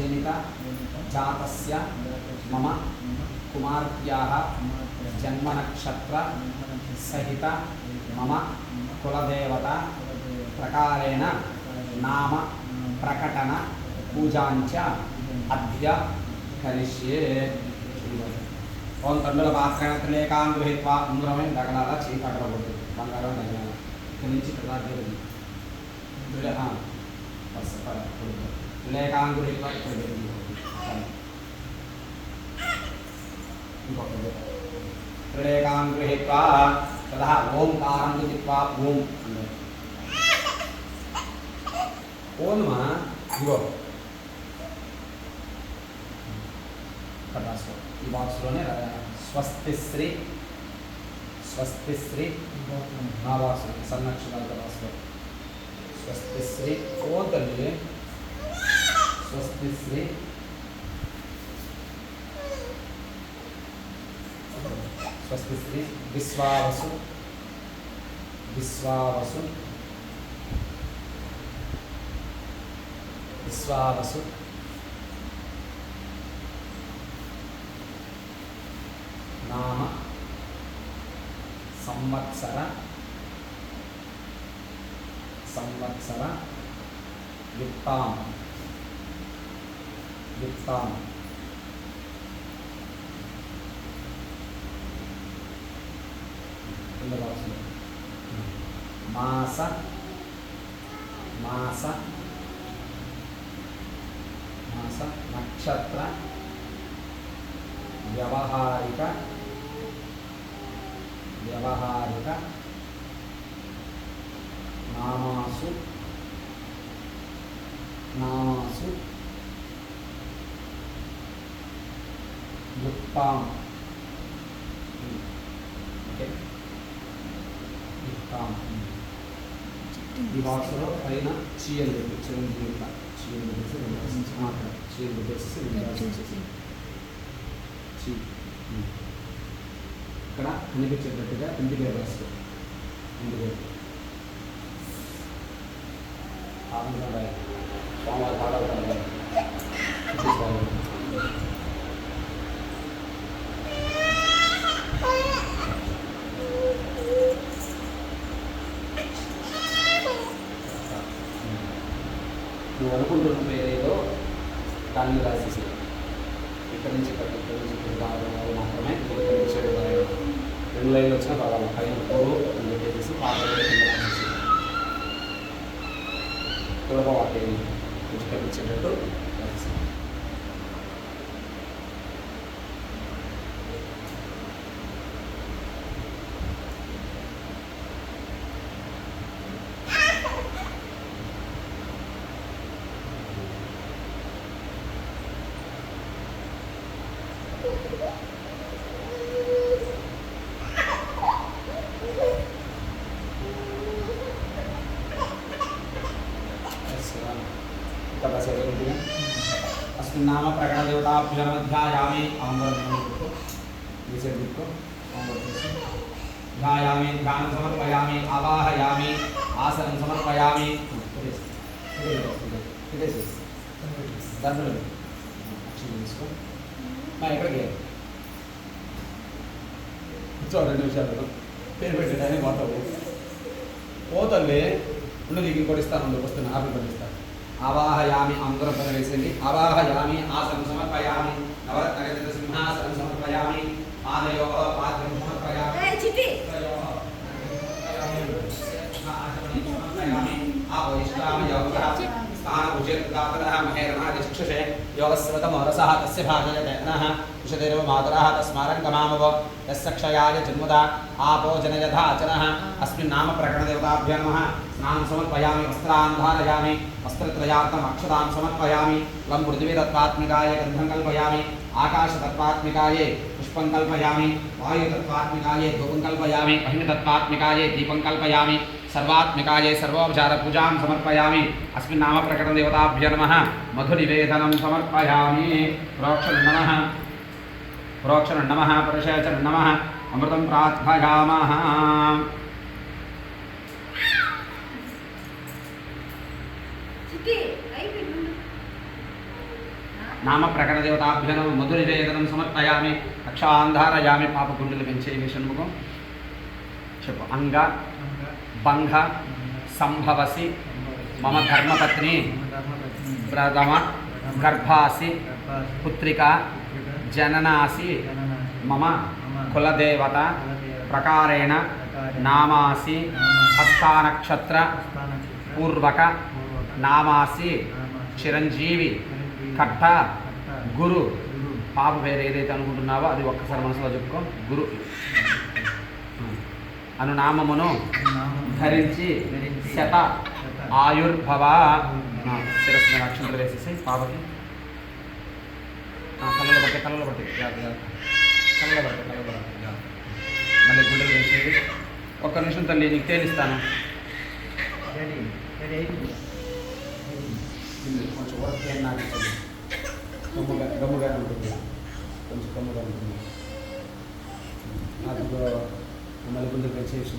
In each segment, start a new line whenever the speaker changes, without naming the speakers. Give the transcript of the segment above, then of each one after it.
जनित जातस्य मम कुमार्त्याः जन्मनक्षत्र सहित मम कुलदेवता प्रकारेण नाम प्रकटन पूजांच अद्य करिष्ये। ओं तंडुल पात्रेण त्रिलेकान् गृहीत्वा ఉంగరమే దగలాల చీక అడగబోతుంది బంగారం దగలాల ఇక్కడి నుంచి ఇక్కడ దాకా त्रिलेकान् गृहीत्वा ఇక్కడ त्रिलेकान् गृहीत्वा ततः ओंकारं जित्वा ओं ओम इगो कटासो ఈ బాక్స్ లోనే స్వస్తి శ్రీ నా బాక్స్ సన్నక్షరాలతో రాసుకో స్వస్తి శ్రీ ఓ తల్లి స్వస్తి శ్రీ విశ్వావసు नाम संवत्सर युक्तां मास नक्षत्र व्यवहारिक नामासु युक्तां ఈ బాక్స్లో పైన చీయలు చిరంజీవి ఇట్లా చీయలు పెట్టేసి ఇక్కడ కనిపించేటట్టుగా ఇంటికి వేసుకో సోమవారం పాడవుతాను నువ్వు అనుకుంటున్న పేరేదో దాన్ని రాసేసి ఇక్కడ నుంచి ఇక్కడ నుంచి మాత్రమే కనిపించేది రెండు లైన్లు వచ్చినా పర్వాలేదు పైన పూలు అని చెప్పేసి పాటలు సులభ వాటిని కొంచెం కనిపించేటట్టు अस्मिन् नाम प्रकट देवताभ्यो ध्यायामि ध्यायामि ध्यानं समर्पयामि आवाहयामि आसनं समर्पयामि రెండు నిమిషాలు పేరు పెట్టడానికి పోతావు పోతల్లే ఉండి నీకు ఇంకోటి ఇస్తాను వస్తున్నా ఆపిల్ పండిస్తాను आवाहयामि अंदर प्रवेशेंगे आवाहयामि आसनं समर्पयामि नवरत्नगदित सिंहासनं समर्पयामि पादयोः पाद्यं समर्पयामि स्थानभुजर्दातनः महेरमादिचक्षुषे योगस्वतमोरसः तस्य भाजयते नः कुशदेव मातरः तस्मारङ्गमामव यस्य क्षयाय जन्मदा आपो जनयधा अचनः अस्मिन् नाम प्रकटदेवताभ्यो नमः स्नानं समर्पयामि वस्त्रान् धारयामि वस्त्रत्रयार्थम् अक्षतां समर्पयामि लं पृथिवीतत्त्वात्मिकाय गन्धं कल्पयामि आकाशतत्त्वात्मिकाये पुष्पं कल्पयामि वायुतत्त्वात्मिकाये धूपं कल्पयामि अग्नितत्त्वात्मिकाये दीपं कल्पयामि सर्वात्मिकाये सर्वोपचारपूजां समर्पयामि अस्मिन् नाम प्रकटदेवताभ्यो नमः मधुनिवेदनं समर्पयामि प्रोक्षणं नमः परिशेचनं नमः अमृतं प्रार्थयामः నామ ప్రకటదేవతాభ్యనం మధురవేదనం సమర్పయామి రక్షాంధారయామి పాపగుండెలు పెంచేవి షణ్ముఖం చెప్పు. అంగ భంగ సంభవసి మమ ధర్మపత్ని ప్రథమ గర్భాసి పుత్రిక జననాసి మమ కులదేవత ప్రకారేణ నామాసి హస్తానక్షత్ర పూర్వక నామాసి చిరంజీవి కట్ట గురు. పాప పేరు ఏదైతే అనుకుంటున్నావో అది ఒక్కసారి మనసులో చెప్పుకో. గురు అను నామమును ధరించి శత ఆయుర్భవ. శిరస్సు మీద అక్షంతలు వేసేసి పాపకి కళ్ళలో పట్టి కళ్ళలో పట్టి మళ్ళీ గుండెలు వేసేది. ఒక్క నిమిషం తల్లి నీకు తేలిస్తాను. కొంచెం వర్క్ ఏం నాకు గమ్ముగా ఉంటుంది, కొంచెం గమ్ముగా ఉంటుంది. నాకు మళ్ళీ గుండెలు వేసేసి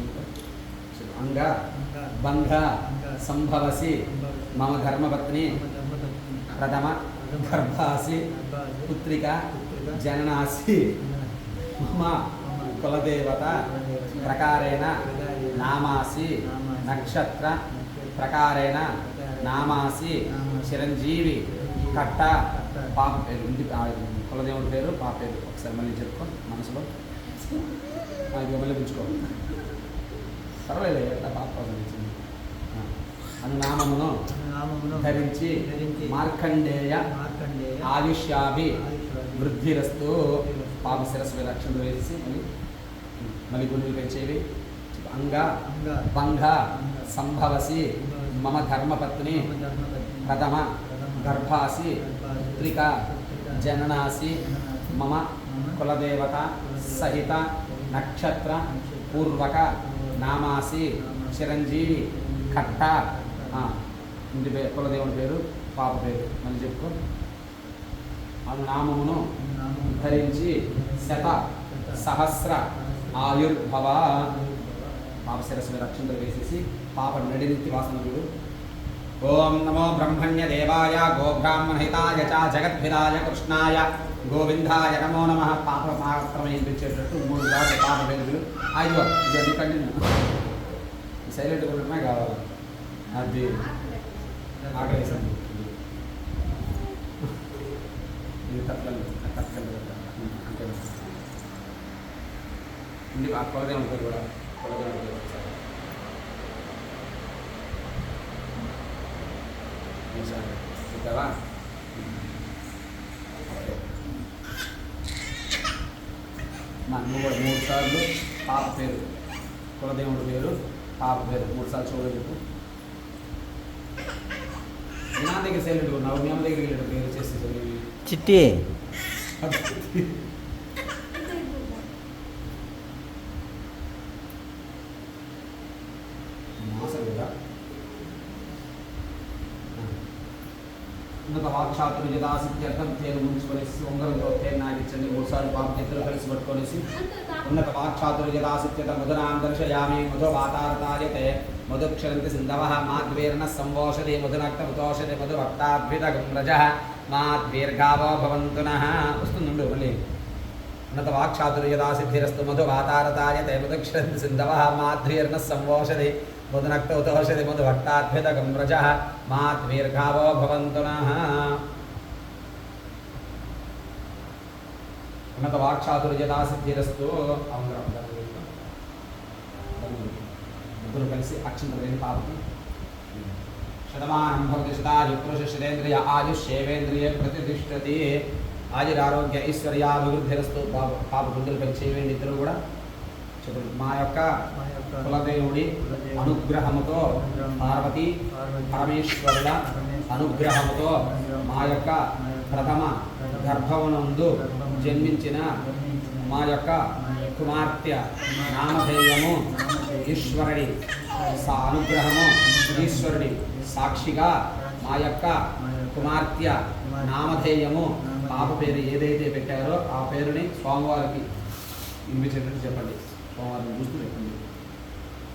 అంగ భంగ సంభవసి మమ ధర్మపత్ని ప్రథమ గర్భాసి పుత్రిక జననాసి మమ కులదేవత ప్రకారేణ నామాసి నక్షత్ర ప్రకారేణ నామాసి చిరంజీవి కట్ట. పాప పేరు ఇంటి కులదేవుడి పేరు పాప పేరు ఒకసారి మళ్ళీ చెప్పుకో మనసులో. ఇది మళ్ళీ ఉంచుకో, పర్వాలేదు ఎట్లా పాప కోసం ఇచ్చింది. అను నామమును ధరించి మార్కండేయ ఆయుష్యాభి వృద్ధిరస్తు. పాప శిరస్సు మీద అక్షంతలు వేసి మళ్ళీ గుండెలు పెంచేవి. అంగ భంగ సంభవసి మమ ధర్మపత్ని ప్రథమ గర్భాసి పుత్రిక జననాసి మమ కులదేవత సహిత నక్షత్ర పూర్వక నామాసి చిరంజీవి కట్ట. ఇంటి పేరు కులదేవుడి పేరు పాప పేరు మళ్ళీ చెప్పుకో. అను నామమును ధరించి శత సహస్ర ఆయుర్భవ. పాప శిరస్సు మీద అక్షంతలు వేసేసి పాప నడినెత్తి వాసన చూడు. ఓం నమో బ్రహ్మణ్య దేవాయ గోబ్రాహ్మణహితాయ చ జగద్భిరాయ కృష్ణాయ గోవిందాయ నమో నమ. పాప మాత్రమే వినిపించేటట్టు 3 సార్లు పాప పేరులు. అయ్యో ఇది కంటిన్యూ సైలెంట్ ఉండటమే కావాలి. అది ఆకలేసాను. ఇది తప్పలేదు అంతే. ఇంటి ఆ కులదేవుని పేరు కూడా కులదేవుని పేరు కదా. నువ్వు కూడా 3 సార్లు పాప పేరు కులదేవుడి పేరు పాప పేరు 3 సార్లు చూడ చెప్పు. నా దగ్గర సైలెంట్ ఉన్నావు, మీ అమ్మ దగ్గర వెళ్ళి పేరు చేసి
చిట్టి
ఉన్నత వాక్షాతులు యథాసిత్యర్థం తేను ముంచుకొనేసి ఉంగరంతో తేను నాటించండి. 3 సార్లు పాప ఇద్దరు కలిసి పట్టుకొనేసి ఉన్నత వాక్షాతులు యథాసిత్యత మధునాం దర్శయామి మధు వాతారతాయతే మధుక్షరంతి సింధవ మాద్వీర్ణ సంవోషది మధునక్తముతోషది మధు భక్తాద్భిదగం రజ మాద్వీర్ఘావో భవంతునః. వస్తుందండు మళ్ళీ. ఉన్నత వాక్షాతులు యథాసిద్ధిరస్తు మధు వాతారతాయతే మధుక్షరంతి సింధవ మాద్వీర్ణ సంవోషది మధునక్తౌతోషది మధు భక్తాద్భిదగం రజ మాద్వీర్ఘావో భవంతునః. ఉన్నత వాక్షాతులు యథాసిద్ధిరస్తు. ముగ్గురు కలిసి అక్షంతలు లేని పాపకి శతమానం భవతి శతాయు పురుష శతేంద్రియ ఆయుష్యేవేంద్రియ ప్రతిష్ఠతి. ఆయురారోగ్య ఐశ్వర్యాభివృద్ధిరస్తు. పాప గుండెలు పెంచేవేండి ఇద్దరు కూడా చెప్పండి. మా యొక్క కులదేవుడి అనుగ్రహముతో పార్వతి పరమేశ్వరుల అనుగ్రహముతో మా యొక్క ప్రథమ గర్భమునందు జన్మించిన మా యొక్క కుమార్తె నామధేయము ఈశ్వరుడి అనుగ్రహము ఈశ్వరుడి సాక్షిగా మా యొక్క కుమార్తె నామధేయము పాప పేరు ఏదైతే పెట్టారో ఆ పేరుని స్వామివారికి వినిపించేటట్టు చెప్పండి. స్వామివారిని చూస్తూ చెప్పండి.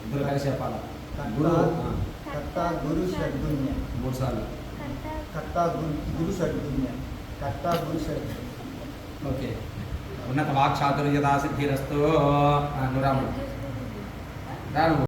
ఇద్దరు కలిసి చెప్పాలా. గురు
కర్త గురు షడ్గుణ్య
3 సార్లు.
కర్త గురు షడ్గుణ్య
కర్త భూషణ్.
ఓకే. ఉన్నత వాక్చాతుర్యదా సిద్ధిరస్తు. నురాము రాను